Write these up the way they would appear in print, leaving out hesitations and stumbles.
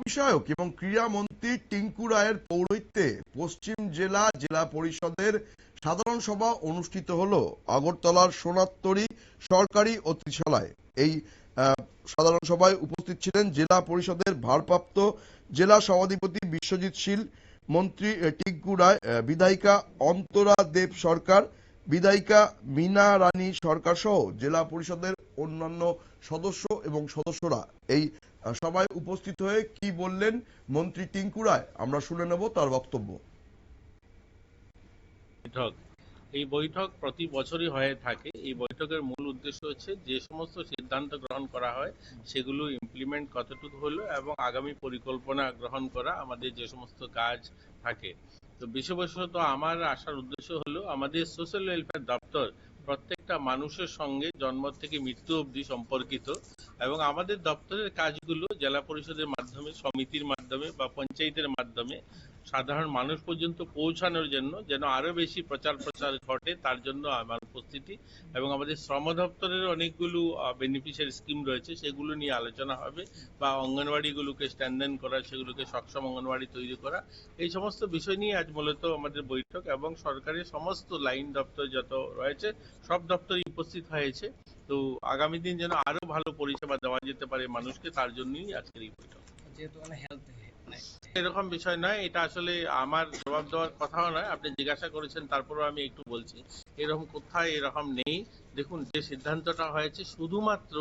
বিষয়ক এবং ক্রীড়ামন্ত্রী টিঙ্কু রায়ের পৌরোহিত্যে পশ্চিম জেলা পরিষদের সাধারণ সভা অনুষ্ঠিত হলো আগরতলার সোনারতরী সরকারি অতিথিশালায়। এই সাধারণ সভায় উপস্থিত ছিলেন জেলা পরিষদের ভারপ্রাপ্ত জেলা সভাধিপতি বিশ্বজিৎ শীল, মন্ত্রী টিঙ্কু রায়, বিধায়িকা অন্তরা দেব সরকার, বিধায়িকা মীনা রানী সরকার সহ জেলা পরিষদের অন্যান্য সদস্য এবং সদস্যরা। এই সভায় উপস্থিত হয়ে কি বললেন মন্ত্রী টিঙ্কু রায়, আমরা শুনে নেব তার বক্তব্য। এই বৈঠক প্রতি বছরই হয়ে থাকে। এই বৈঠকের মূল উদ্দেশ্য হচ্ছে যে সমস্ত সিদ্ধান্ত গ্রহণ করা হয় সেগুলো ইমপ্লিমেন্ট কতটুকু হলো এবং আগামী পরিকল্পনা গ্রহণ করা আমাদের যে সমস্ত কাজ থাকে। তো বিশেষত আমার আসার উদ্দেশ্য হলো আমাদের সোশ্যাল ওয়েলফেয়ার দপ্তর প্রত্যেকটা মানুষের সঙ্গে জন্ম থেকে মৃত্যু অবধি সম্পর্কিত এবং আমাদের দপ্তরের কাজগুলো জেলা পরিষদের মাধ্যমে, সমিতির মাধ্যমে বা পঞ্চায়েতের মাধ্যমে সাধারণ মানুষ পর্যন্ত পৌঁছানোর জন্য যেন আরো বেশি প্রচার ঘটে তার জন্য আমার উপস্থিতি এবং আমাদের শ্রম দপ্তরের অনেকগুলো বেনিফিশিয়ারি স্কিম রয়েছে সেগুলো নিয়ে আলোচনা হবে বা অঙ্গনওয়াড়িগুলোকে স্ট্যান্ডার্ন করা, সেগুলোকে সক্ষম অঙ্গনওয়াড়ি তৈরি করা, এই সমস্ত বিষয় নিয়ে আজ মূলত আমাদের বৈঠক এবং সরকারের সমস্ত লাইন দপ্তর যত রয়েছে সব দপ্তরই উপস্থিত হয়েছে। তো আগামী দিন যেন আরো ভালো পরিষেবা দেওয়া যেতে পারে মানুষকে, তার জন্যই আজকের এই বৈঠক। এরকম বিষয় নয়, এটা আসলে আমার জবাব দেওয়ার কথাও নয়, আপনি জিজ্ঞাসা করেছেন তারপরেও আমি একটু বলছি। এরকম কোথায় এরকম নেই। দেখুন, যে সিদ্ধান্তটা হয়েছে শুধুমাত্র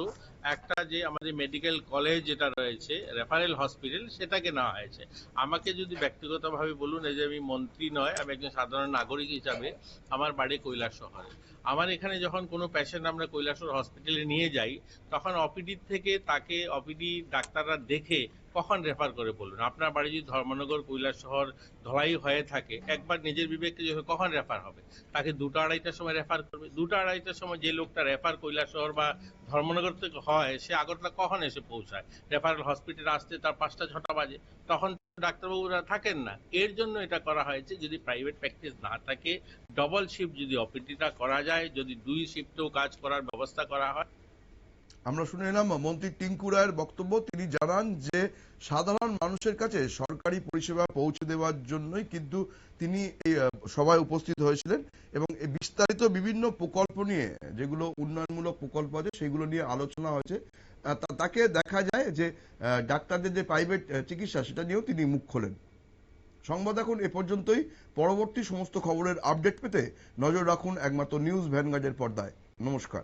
একটা যে আমাদের মেডিকেল কলেজ যেটা রয়েছে রেফারেল হসপিটাল সেটাকে নেওয়া হয়েছে। আমাকে যদি ব্যক্তিগতভাবে বলুন, এই যে আমি মন্ত্রী নয়, আমি একজন সাধারণ নাগরিক হিসাবে আমার বাড়ি কৈলাসহরে। আমার এখানে যখন কোনো পেশেন্ট আমরা কৈলাসহর হসপিটালে নিয়ে যাই তখন ওপিডি থেকে তাকে ওপিডি ডাক্তাররা দেখে কখন রেফার করে বলুন। আপনার বাড়ি যদি ধর্মনগর, কৈলাসহর, ধলাই হয়ে থাকে, একবার নিজের বিবেককে কখন রেফার হবে? তাকে 2টা-2:30টার সময় রেফার করবে। 2টা-2:30টার সময় যে লোকটা রেফার কৈলাসহর বা ধর্মনগর থেকে হয় সে আগরতলা কখন এসে পৌঁছায়? রেফারেল হসপিটালে আসতে তার 5টা-6টা বাজে, তখন ডাক্তারবাবুরা থাকেন না। এর জন্য এটা করা হয়েছে, যদি প্রাইভেট প্র্যাকটিস না থাকে ডবল শিফট যদি ওপিডিটা করা যায়, যদি 2 শিফটেও কাজ করার ব্যবস্থা করা হয়। আমরা শুনে এলাম মন্ত্রী টিঙ্কু রায়ের বক্তব্য। তিনি জানান যে সাধারণ মানুষের কাছে সরকারি পরিষেবা পৌঁছে দেওয়ার জন্যই কিন্তু তিনি এই সভায় উপস্থিত হয়েছিলেন এবং এই বিস্তারিত বিভিন্ন প্রকল্প নিয়ে, যেগুলো উন্নয়নমূলক প্রকল্প আছে সেগুলো নিয়ে আলোচনা হয়েছে। তাকে দেখা যায় যে ডাক্তারদের যে প্রাইভেট চিকিৎসা সেটা নিয়েও তিনি মুখ খোলেন। সংবাদ এখন এ পর্যন্তই। পরবর্তী সমস্ত খবরের আপডেট পেতে নজর রাখুন একমাত্র নিউজ ভ্যানগার্ডের পর্দায়। নমস্কার।